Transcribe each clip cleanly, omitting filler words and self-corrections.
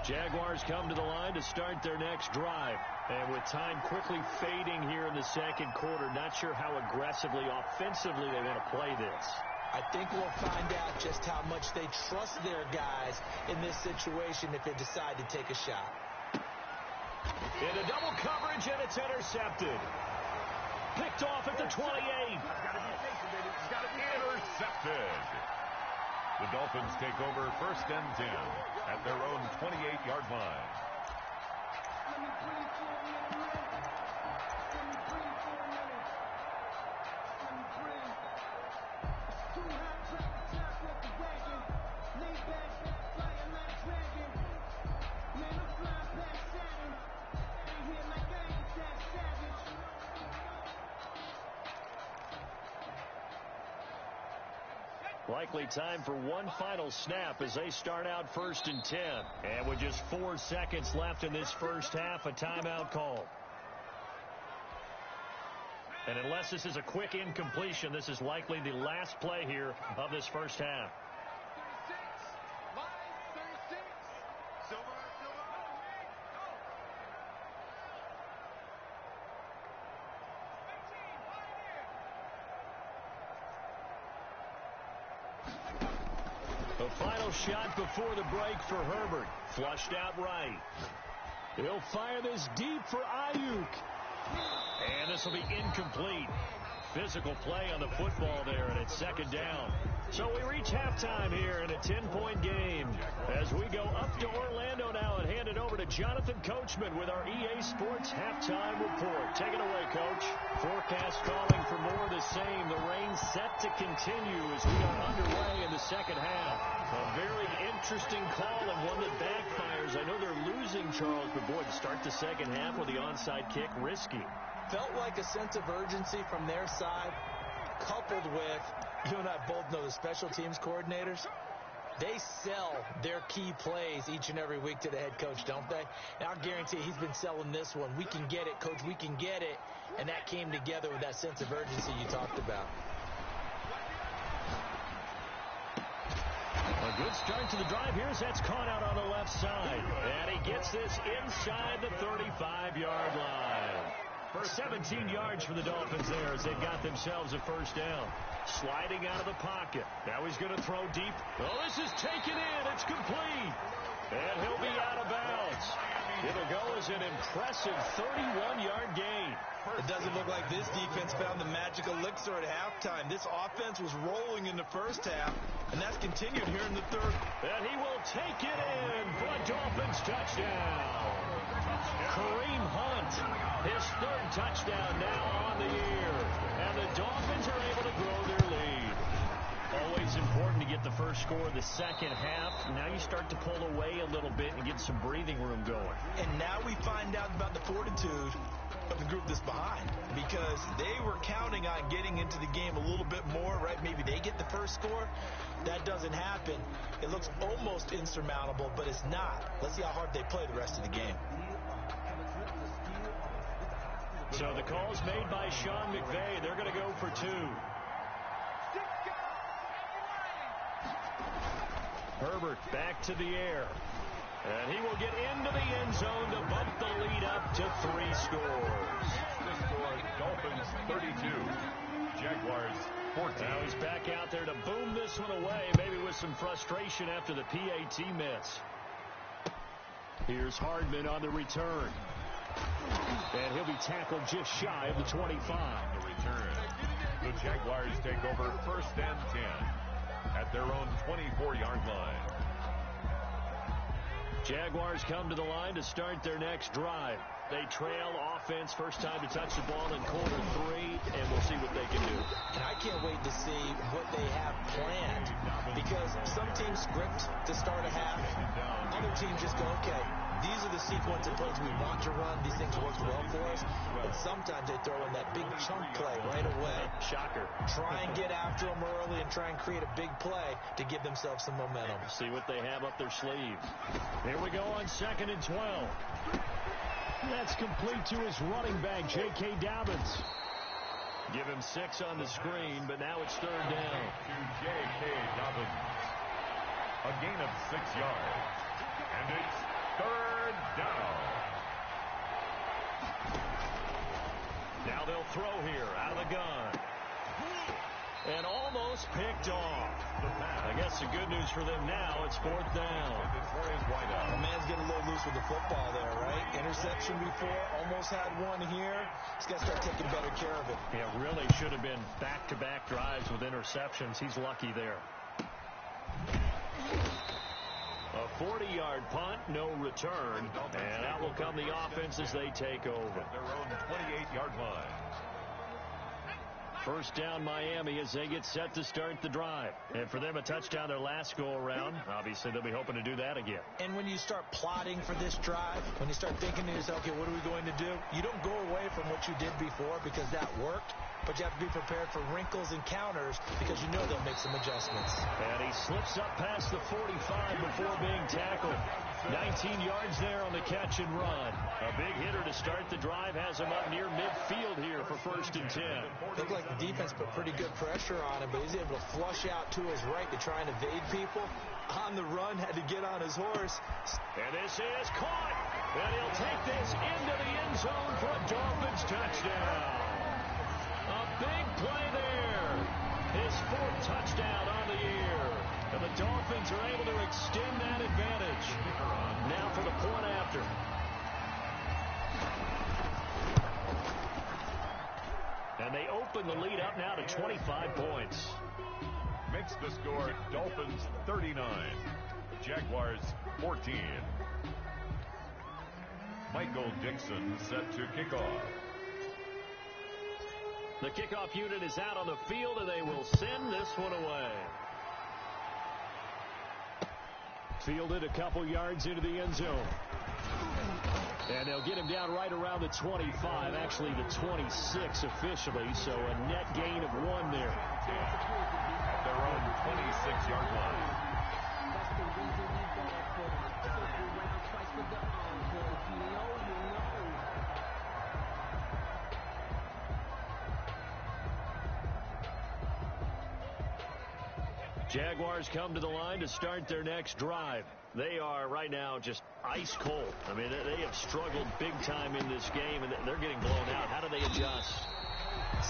Jaguars come to the line to start their next drive. And with time quickly fading here in the second quarter, not sure how aggressively, offensively they want to play this. I think we'll find out just how much they trust their guys in this situation if they decide to take a shot. Into double coverage, and it's intercepted. Picked off at the 28. Intercepted. The Dolphins take over 1st and 10 at their own 28-yard line. Likely time for one final snap as they start out 1st and 10. And with just 4 seconds left in this first half, a timeout call. And unless this is a quick incompletion, this is likely the last play here of this first half. The final shot before the break for Herbert. Flushed out right. He'll fire this deep for Ayuk. And this will be incomplete. Physical play on the football there, and it's 2nd down. So we reach halftime here in a 10-point game as we go up to Orlando now and hand it over to Jonathan Coachman with our EA Sports Halftime Report. Take it away, Coach. Forecast calling for more of the same. The rain set to continue as we are underway in the second half. A very interesting call and one that backfires. I know they're losing, Charles, but boy, to start the second half with the onside kick, risky. Felt like a sense of urgency from their side, coupled with, you and I both know the special teams coordinators. They sell their key plays each and every week to the head coach, don't they? And I'll guarantee he's been selling this one. We can get it, Coach, we can get it. And that came together with that sense of urgency you talked about. A good start to the drive here as that's caught out on the left side. And he gets this inside the 35-yard line. For 17 yards for the Dolphins there as they got themselves a 1st down. Sliding out of the pocket. Now he's going to throw deep. Oh, this is taken in. It's complete. And he'll be out of bounds. It'll go as an impressive 31-yard gain. It doesn't look like this defense found the magic elixir at halftime. This offense was rolling in the first half, and that's continued here in the third. And he will take it in for a Dolphins touchdown. Kareem Hunt, his 3rd touchdown now on the year. And the Dolphins are able to grow their lead. Always important to get the first score of the second half. Now you start to pull away a little bit and get some breathing room going. And now we find out about the fortitude of the group that's behind, because they were counting on getting into the game a little bit more, right? Maybe they get the first score. That doesn't happen. It looks almost insurmountable, but it's not. Let's see how hard they play the rest of the game. So the call's made by Sean McVay. They're going to go for 2. Herbert back to the air. And he will get into the end zone to bump the lead up to 3 scores. The score, Dolphins 32, Jaguars 14. Now he's back out there to boom this one away, maybe with some frustration after the PAT miss. Here's Hardman on the return. And he'll be tackled just shy of the 25. The return. The Jaguars take over 1st and 10 at their own 24-yard line. Jaguars come to the line to start their next drive. They trail offense, first time to touch the ball in quarter 3, and we'll see what they can do. And I can't wait to see what they have planned, because some teams script to start a half. Other teams just go, okay, these are the sequence of plays we want to run. These things work well for us. But sometimes they throw in that big chunk play right away. Shocker. Try and get after them early and try and create a big play to give themselves some momentum. See what they have up their sleeve. Here we go on 2nd and 12. That's complete to his running back, J.K. Dobbins. Give him 6 on the screen, but now it's 3rd down. To J.K. Dobbins. A gain of 6 yards. And it's third down. Now they'll throw here out of the gun. And almost picked off. I guess the good news for them now, it's fourth down. The man's getting a little loose with the football there, right? Interception before, almost had one here. He's got to start taking better care of it. Yeah, really should have been back-to-back drives with interceptions. He's lucky there. A 40-yard punt, no return. And out will come the offense as they take over. Their own 28-yard line. First down Miami as they get set to start the drive. And for them, a touchdown their last go-around. Obviously, they'll be hoping to do that again. And when you start plotting for this drive, when you start thinking to yourself, okay, what are we going to do? You don't go away from what you did before because that worked. But you have to be prepared for wrinkles and counters because you know they'll make some adjustments. And he slips up past the 45 before being tackled. 19 yards there on the catch and run. A big hitter to start the drive has him up near midfield here for 1st and 10. Looked like the defense put pretty good pressure on him, but he's able to flush out to his right to try and evade people. On the run, had to get on his horse. And this is caught. And he'll take this into the end zone for a Dolphins touchdown. A big play there. His 4th touchdown on the year. And the Dolphins are able to extend that advantage. Now for the point after. And they open the lead up now to 25 points. Makes the score Dolphins 39. Jaguars 14. Michael Dixon set to kick off. The kickoff unit is out on the field, and they will send this one away. Fielded a couple yards into the end zone. And they'll get him down right around the 25, actually the 26 officially, so a net gain of 1 there. At their own 26-yard line. That's the reason we ball for circle round twice for the encore. If you know, you know. Jaguars come to the line to start their next drive. They are right now just ice cold. I mean, they have struggled big time in this game, and they're getting blown out. How do they adjust?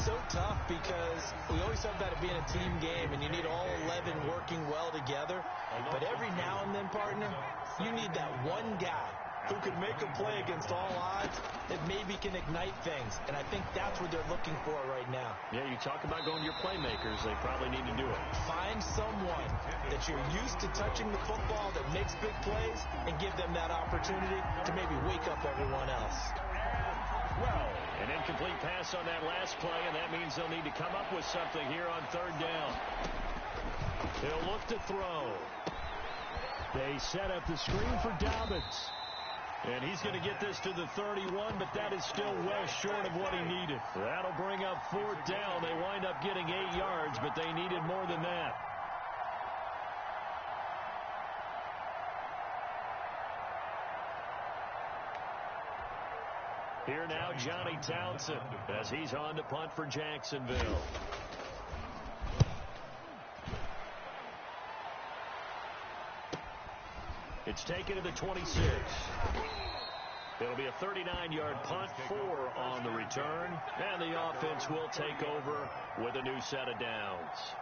So tough because we always talk about it being a team game, and you need all 11 working well together. But every now and then, partner, you need that one guy who can make a play against all odds that maybe can ignite things. And I think that's what they're looking for right now. Yeah, you talk about going to your playmakers. They probably need to do it. Find someone that you're used to touching the football that makes big plays and give them that opportunity to maybe wake up everyone else. Well, an incomplete pass on that last play, and that means they'll need to come up with something here on 3rd down. He'll look to throw. They set up the screen for Dobbins. And he's going to get this to the 31, but that is still well short of what he needed. That'll bring up 4th down. They wind up getting 8 yards, but they needed more than that. Here now, Johnny Townsend, as he's on to punt for Jacksonville. It's taken to the 26. It'll be a 39-yard punt, 4 on the return, and the offense will take over with a new set of downs.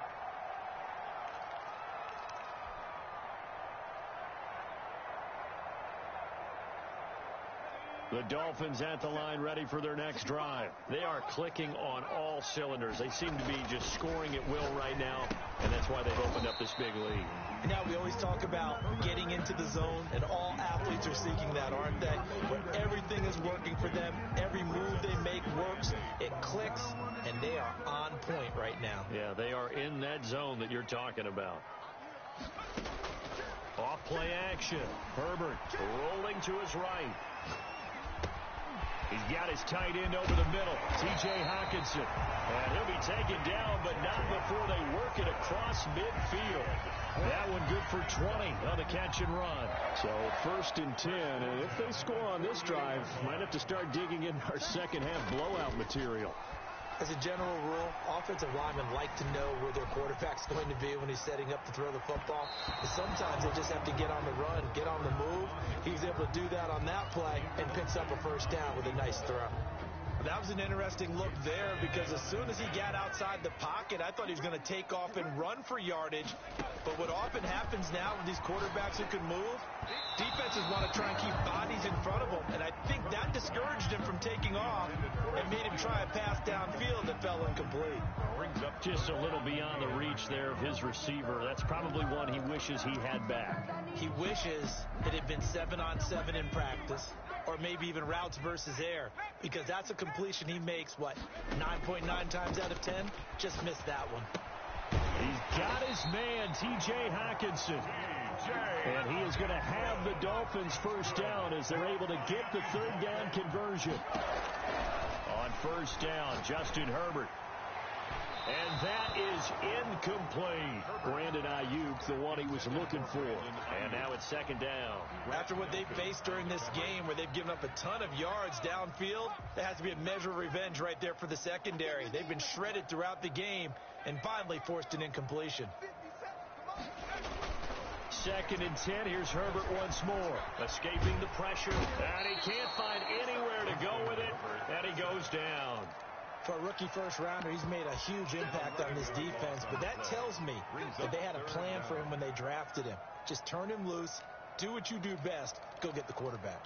The Dolphins at the line ready for their next drive. They are clicking on all cylinders. They seem to be just scoring at will right now, and that's why they've opened up this big lead. Now, we always talk about getting into the zone, and all athletes are seeking that, aren't they? But everything is working for them. Every move they make works. It clicks, and they are on point right now. Yeah, they are in that zone that you're talking about. Off play action. Herbert rolling to his right. He's got his tight end over the middle, T.J. Hockenson. And he'll be taken down, but not before they work it across midfield. That one good for 20 on the catch and run. So 1st and 10, and if they score on this drive, might have to start digging in our second half blowout material. As a general rule, offensive linemen like to know where their quarterback's going to be when he's setting up to throw the football. But sometimes they just have to get on the run, get on the move. He was able to do that on that play and picks up a first down with a nice throw. That was an interesting look there because as soon as he got outside the pocket, I thought he was going to take off and run for yardage. But what often happens now with these quarterbacks who can move, defenses want to try and keep bodies in front of them. And I think that discouraged him from taking off and made him try a pass downfield that fell incomplete. Brings up just a little beyond the reach there of his receiver. That's probably one he wishes he had back. He wishes it had been 7-on-7 in practice, or maybe even routes versus air, because that's a completion he makes, 9.9 times out of 10? Just missed that one. He's got his man, T.J. Hockenson. And he is going to have the Dolphins first down as they're able to get the third down conversion. On first down, Justin Herbert. And that is incomplete. Brandon Ayuk, the one he was looking for. And now it's second down. After what they've faced during this game where they've given up a ton of yards downfield, there has to be a measure of revenge right there for the secondary. They've been shredded throughout the game and finally forced an incompletion. 2nd and 10. Here's Herbert once more. Escaping the pressure. And he can't find anywhere to go with it. And he goes down. For a rookie first-rounder, he's made a huge impact on this defense, but that tells me that they had a plan for him when they drafted him. Just turn him loose, do what you do best, go get the quarterback.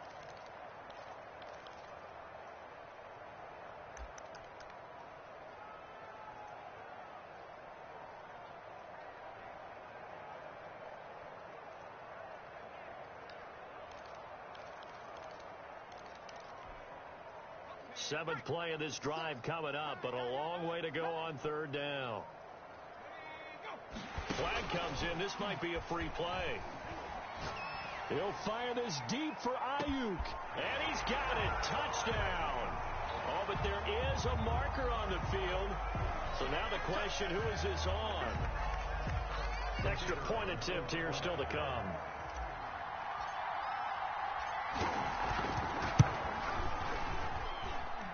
Seventh play of this drive coming up, but a long way to go on third down. Flag comes in. This might be a free play. He'll fire this deep for Ayuk. And he's got it. Touchdown. Oh, but there is a marker on the field. So now the question, who is this on? Extra point attempt here still to come.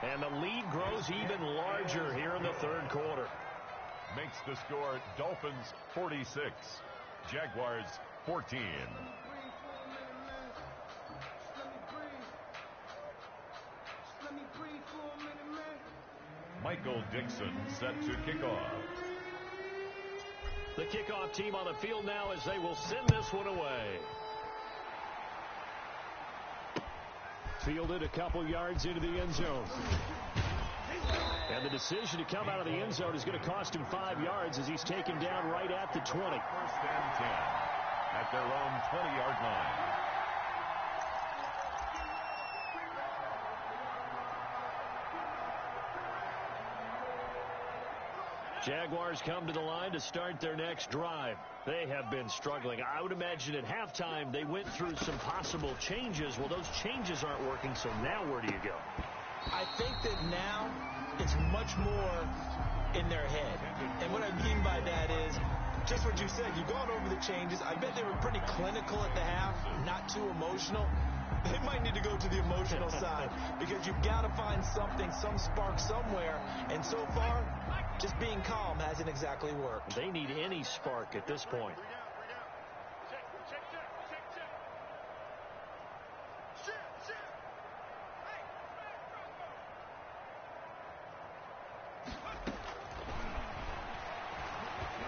And the lead grows even larger here in the third quarter. Makes the score Dolphins 46, Jaguars 14. Michael Dixon set to kick off. The kickoff team on the field now as they will send this one away. Fielded a couple yards into the end zone. And the decision to come out of the end zone is going to cost him 5 yards as he's taken down right at the 20. 1st and 10 at their own 20-yard line. Jaguars come to the line to start their next drive. They have been struggling. I would imagine at halftime they went through some possible changes. Well, those changes aren't working, so now where do you go? I think that now it's much more in their head. And what I mean by that is just what you said. You've gone over the changes. I bet they were pretty clinical at the half, not too emotional. They might need to go to the emotional side because you've got to find something, some spark somewhere. And so far, just being calm hasn't exactly worked. They need any spark at this point.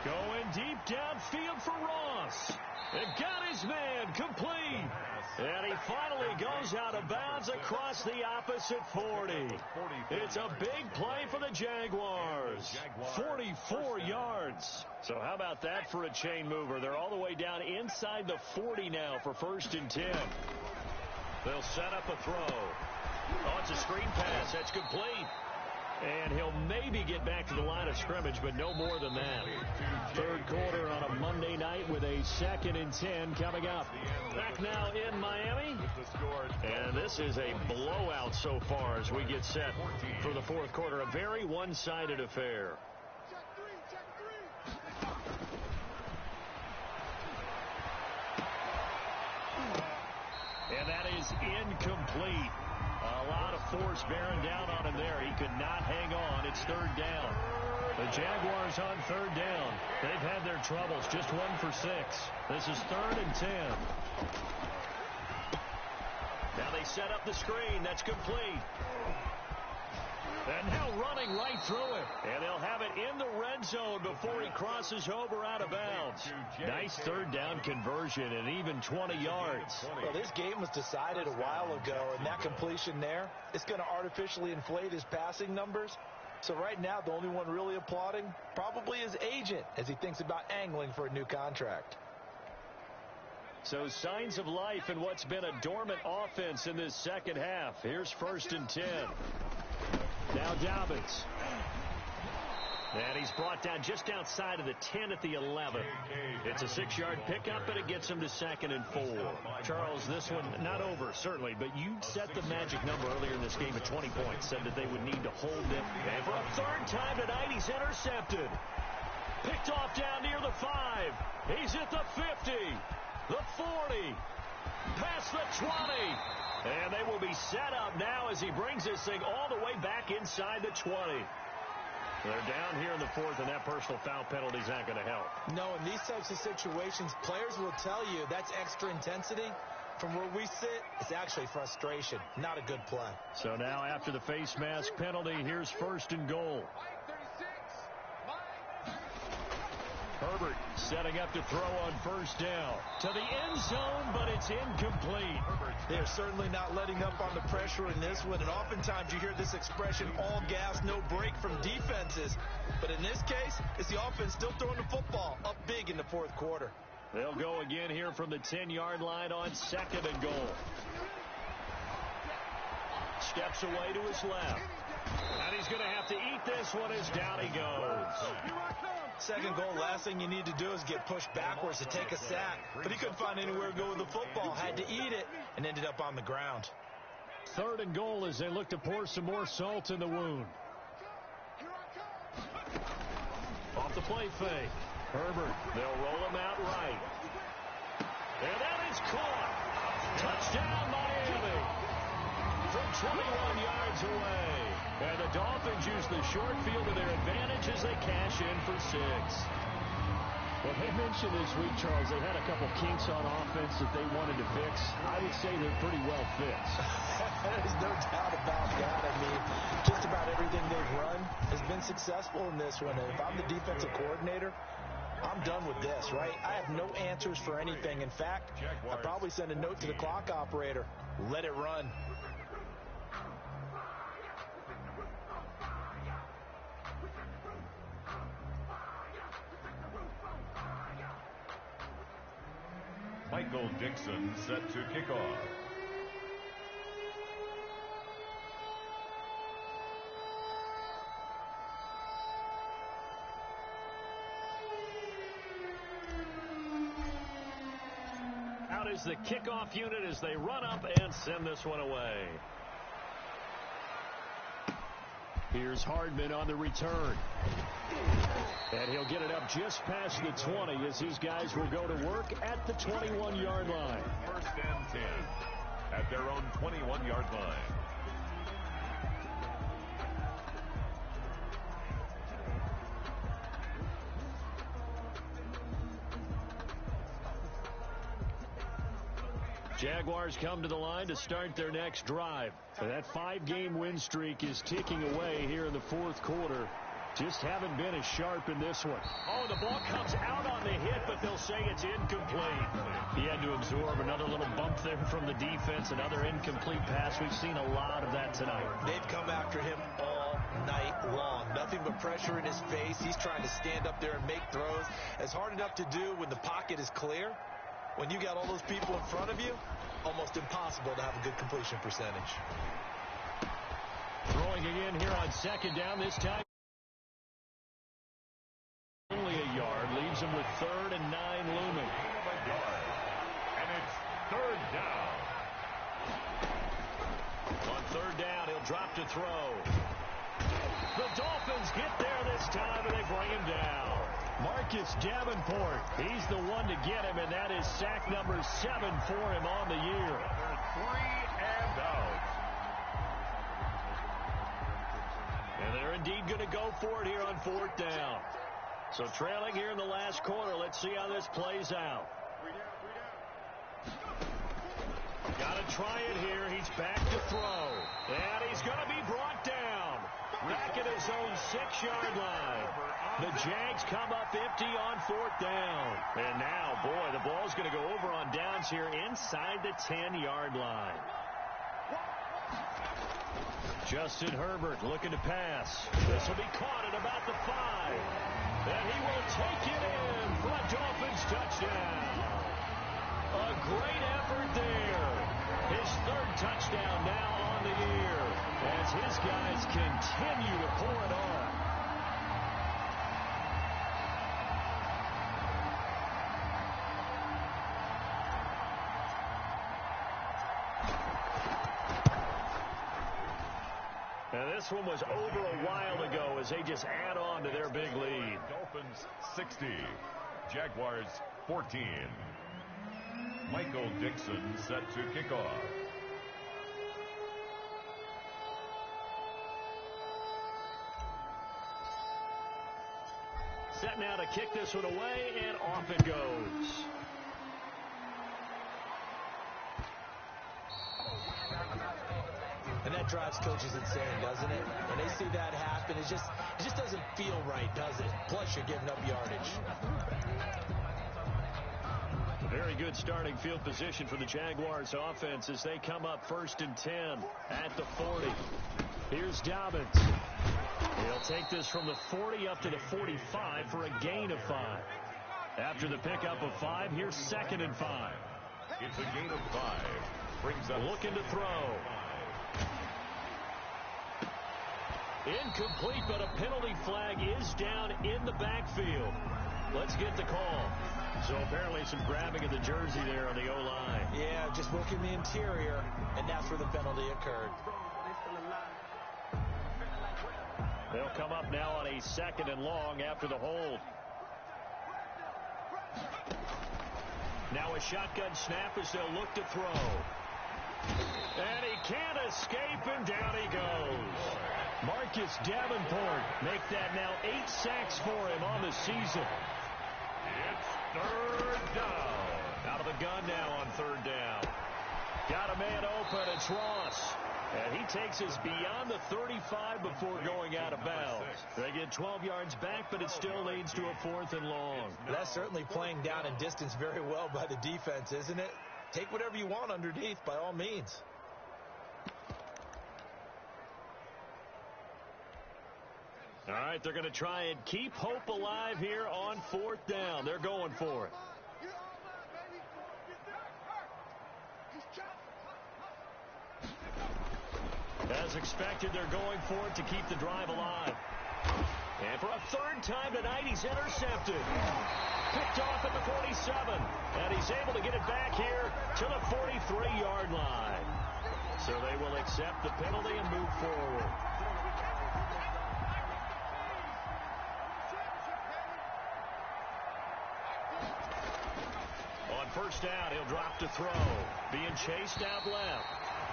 Going deep downfield for Ross. And got his man complete. And he finally goes out of bounds across the opposite 40. It's a big play for the Jaguars. 44 yards. So how about that for a chain mover? They're all the way down inside the 40 now for 1st and 10. They'll set up a throw. Oh, it's a screen pass. That's complete. And he'll maybe get back to the line of scrimmage, but no more than that. Third quarter on a Monday night with a 2nd and 10 coming up. Back now in Miami. And this is a blowout so far as we get set for the fourth quarter. A very one-sided affair. And that is incomplete. A A lot of force bearing down on him there. He could not hang on. It's third down. The Jaguars on third down. They've had their troubles. Just 1 for 6. This is 3rd and 10. Now they set up the screen. That's complete. And now running right through it. And they'll have it in the red zone before he crosses over out of bounds. Nice third down conversion and even 20 yards. Well, this game was decided a while ago, and that completion there, it's going to artificially inflate his passing numbers. So right now, the only one really applauding probably his agent as he thinks about angling for a new contract. So signs of life in what's been a dormant offense in this second half. Here's 1st and 10. Now Dobbins. And he's brought down just outside of the 10 at the 11. It's a 6-yard pickup, and it gets him to 2nd and 4. Charles, this one not over, certainly, but you set the magic number earlier in this game at 20 points, said that they would need to hold them. And for a 3rd time tonight, he's intercepted. Picked off down near the 5. He's at the 50, the 40, past the 20. And they will be set up now as he brings this thing all the way back inside the 20. They're down here in the 4th, and that personal foul penalty is not going to help. No, in these types of situations, players will tell you that's extra intensity. From where we sit, it's actually frustration, not a good play. So now after the face mask penalty, here's 1st and goal. Herbert setting up to throw on 1st down. To the end zone, but it's incomplete. They're certainly not letting up on the pressure in this one. And oftentimes you hear this expression, all gas, no break from defenses. But in this case, it's the offense still throwing the football up big in the 4th quarter. They'll go again here from the 10-yard line on 2nd and goal. Steps away to his left. And he's going to have to eat this one as down he goes. 2nd goal, last thing you need to do is get pushed backwards to take a sack. But he couldn't find anywhere to go with the football. Had to eat it and ended up on the ground. 3rd and goal as they look to pour some more salt in the wound. Off the play fake. Herbert, they'll roll him out right. And that is caught. Touchdown, Miami. From 21 yards away. And the Dolphins use the short field to their advantage as they cash in for 6. Well, they mentioned this week, Charles, they had a couple kinks on offense that they wanted to fix. I would say they're pretty well fixed. There's no doubt about that. I mean, just about everything they've run has been successful in this one. And if I'm the defensive coordinator, I'm done with this, right? I have no answers for anything. In fact, I'd probably send a note to the clock operator. Let it run. Michael Dixon set to kick off. Out is the kickoff unit as they run up and send this one away. Here's Hardman on the return. And he'll get it up just past the 20 as these guys will go to work at the 21-yard line. 1st and 10 at their own 21-yard line. Jaguars come to the line to start their next drive. That 5-game win streak is ticking away here in the 4th quarter. Just haven't been as sharp in this one. Oh, the ball comes out on the hit, but they'll say it's incomplete. He had to absorb another little bump there from the defense, another incomplete pass. We've seen a lot of that tonight. They've come after him all night long. Nothing but pressure in his face. He's trying to stand up there and make throws. It's hard enough to do when the pocket is clear. When you got all those people in front of you, almost impossible to have a good completion percentage. Throwing again here on 2nd down, this time only a yard, leaves him with 3rd and 9 looming. And it's 3rd down. On 3rd down, he'll drop to throw. The Dolphins get there this time, and they bring him down. Marcus Davenport, he's the one to get him, and that is sack number 7 for him on the year. They're 3 and out. indeed going to go for it here on 4th down. So trailing here in the last quarter. Let's see how this plays out. Got to try it here. He's back to throw. And he's going to be brought down. Back at his own 6-yard line. The Jags come up empty on 4th down. And now, boy, the ball's going to go over on downs here inside the 10-yard line. Justin Herbert looking to pass. This will be caught at about the 5. And he will take it in for a Dolphins touchdown. A great effort there. His 3rd touchdown now on the year as his guys continue to pour it on. And this one was over a while ago as they just add on to their big lead. Dolphins 60, Jaguars 14. Michael Dixon set to kick off. Set now to kick this one away, and off it goes. And that drives coaches insane, doesn't it? When they see that happen, it just doesn't feel right, does it? Plus, you're giving up yardage. Very good starting field position for the Jaguars offense as they come up 1st and 10 at the 40. Here's Dobbins. He'll take this from the 40 up to the 45 for a gain of 5. After the pickup of 5, here's 2nd and 5. It's a gain of 5. Brings up looking to throw. Incomplete, but a penalty flag is down in the backfield. Let's get the call. So apparently some grabbing of the jersey there on the O-line. Yeah, just working the interior, and that's where the penalty occurred. They'll come up now on a 2nd and long after the hold. Now a shotgun snap as they'll look to throw. And he can't escape, and down he goes. Marcus Davenport make that now 8 sacks for him on the season. It's 3rd down. Out of the gun now on 3rd down. Got a man open. It's Ross. And he takes us beyond the 35 before going out of bounds. They get 12 yards back, but it still leads to a 4th and long. That's certainly playing down in distance very well by the defense, isn't it? Take whatever you want underneath, by all means. All right, they're going to try and keep hope alive here on 4th down. They're going for it. As expected, they're going for it to keep the drive alive. And for a 3rd time tonight, he's intercepted. Picked off at the 47. And he's able to get it back here to the 43-yard line. So they will accept the penalty and move forward. On 1st down, he'll drop to throw. Being chased out left.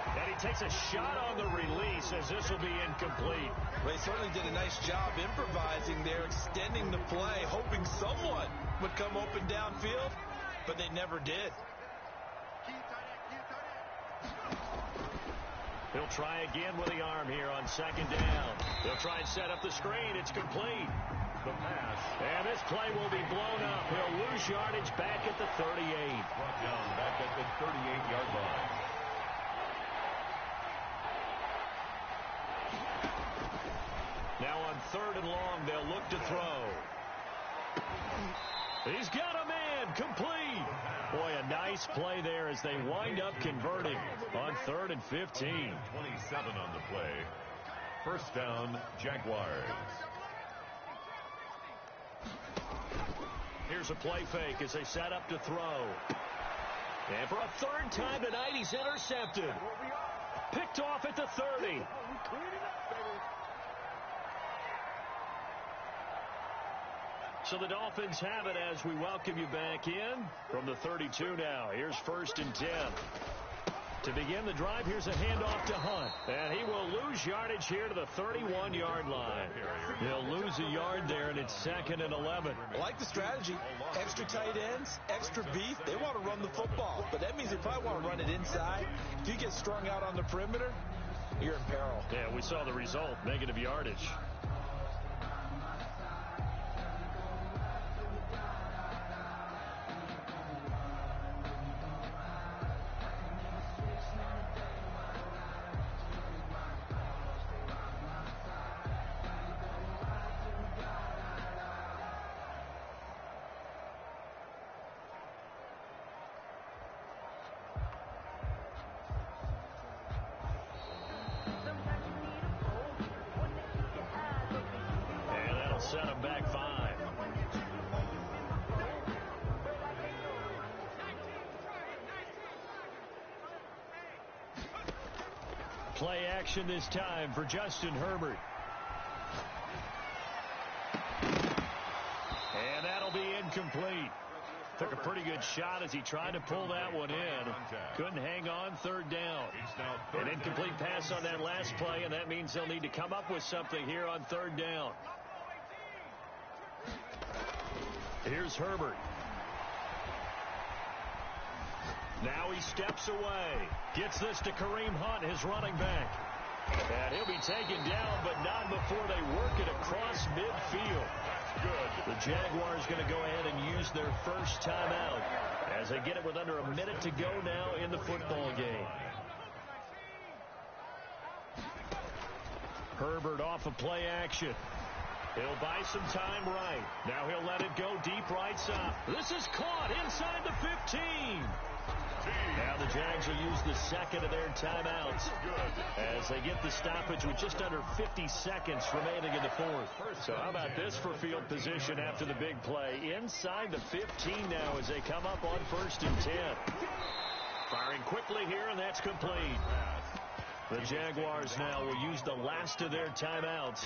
And he takes a shot on the release as this will be incomplete. Well, he certainly did a nice job improvising there, extending the play, hoping someone would come open downfield, but they never did. He'll try again with the arm here on 2nd down. They'll try and set up the screen. It's complete. The pass. And this play will be blown up. He'll lose yardage back at the 38. Brought down back at the 38-yard line. Now on 3rd and long, they'll look to throw. He's got a man, complete. Boy, a nice play there as they wind up converting on 3rd and 15. 27 on the play. 1st down, Jaguars. Here's a play fake as they set up to throw. And for a 3rd time tonight, he's intercepted. Picked off at the 30. So the Dolphins have it as we welcome you back in from the 32 now. Here's 1st and 10. To begin the drive, here's a handoff to Hunt. And he will lose yardage here to the 31-yard line. He'll lose a yard there, and it's 2nd and 11. I like the strategy. Extra tight ends, extra beef. They want to run the football, but that means they probably want to run it inside. If you get strung out on the perimeter, you're in peril. Yeah, we saw the result, negative yardage. Set him back 5. Play action this time for Justin Herbert. And that'll be incomplete. Took a pretty good shot as he tried to pull that one in. Couldn't hang on, 3rd down. An incomplete pass on that last play, and that means they'll need to come up with something here on 3rd down. Here's Herbert. Now he steps away. Gets this to Kareem Hunt, his running back. And he'll be taken down, but not before they work it across midfield. Good. The Jaguars going to go ahead and use their first timeout as they get it with under a minute to go now in the football game. Herbert off of play action. He'll buy some time right. Now he'll let it go deep right side. This is caught inside the 15. Now the Jags will use the second of their timeouts as they get the stoppage with just under 50 seconds remaining in the 4th. So how about this for field position after the big play? Inside the 15 now as they come up on 1st and 10. Firing quickly here, and that's complete. The Jaguars now will use the last of their timeouts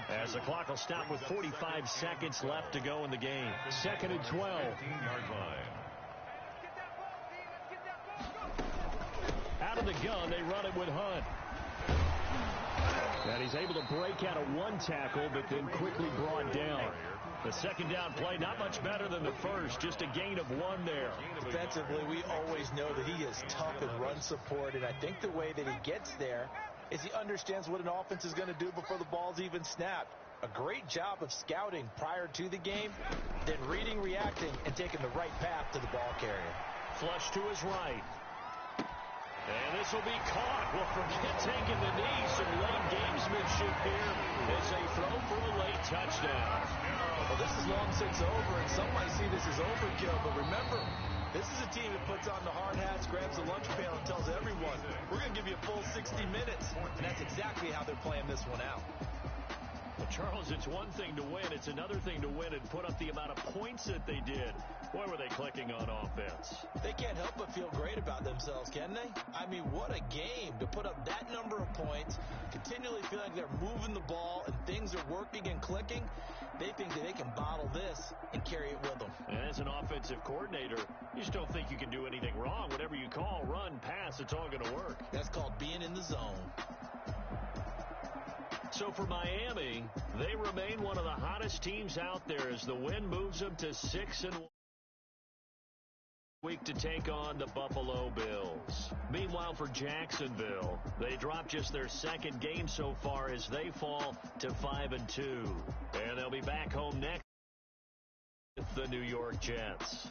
as the clock will stop with 45 seconds left to go in the game. 2nd and 12. Out of the gun, they run it with Hunt. And he's able to break out of one tackle, but then quickly brought down. The 2nd down play, not much better than the first, just a gain of 1 there. Defensively, we always know that he is tough in run support, and I think the way that he gets there is he understands what an offense is going to do before the ball's even snapped. A great job of scouting prior to the game, then reading, reacting, and taking the right path to the ball carrier. Flush to his right. And this will be caught. Well, forget taking the knee. Some late gamesmanship here as they throw for a late touchdown. Well, this is long since over, and some might see this as overkill. But remember, this is a team that puts on the hard hats, grabs the lunch pail, and tells everyone, we're going to give you a full 60 minutes. And that's exactly how they're playing this one out. Well, Charles, it's one thing to win. It's another thing to win and put up the amount of points that they did. Boy, were they clicking on offense. They can't help but feel great about themselves, can they? I mean, what a game to put up that number of points, continually feel like they're moving the ball and things are working and clicking. They think that they can bottle this and carry it with them. And as an offensive coordinator, you just don't think you can do anything wrong. Whatever you call, run, pass, it's all going to work. That's called being in the zone. So for Miami, they remain one of the hottest teams out there as the win moves them to 6-1 week to take on the Buffalo Bills. Meanwhile, for Jacksonville, they dropped just their 2nd game so far as they fall to 5-2. And they'll be back home next with the New York Jets.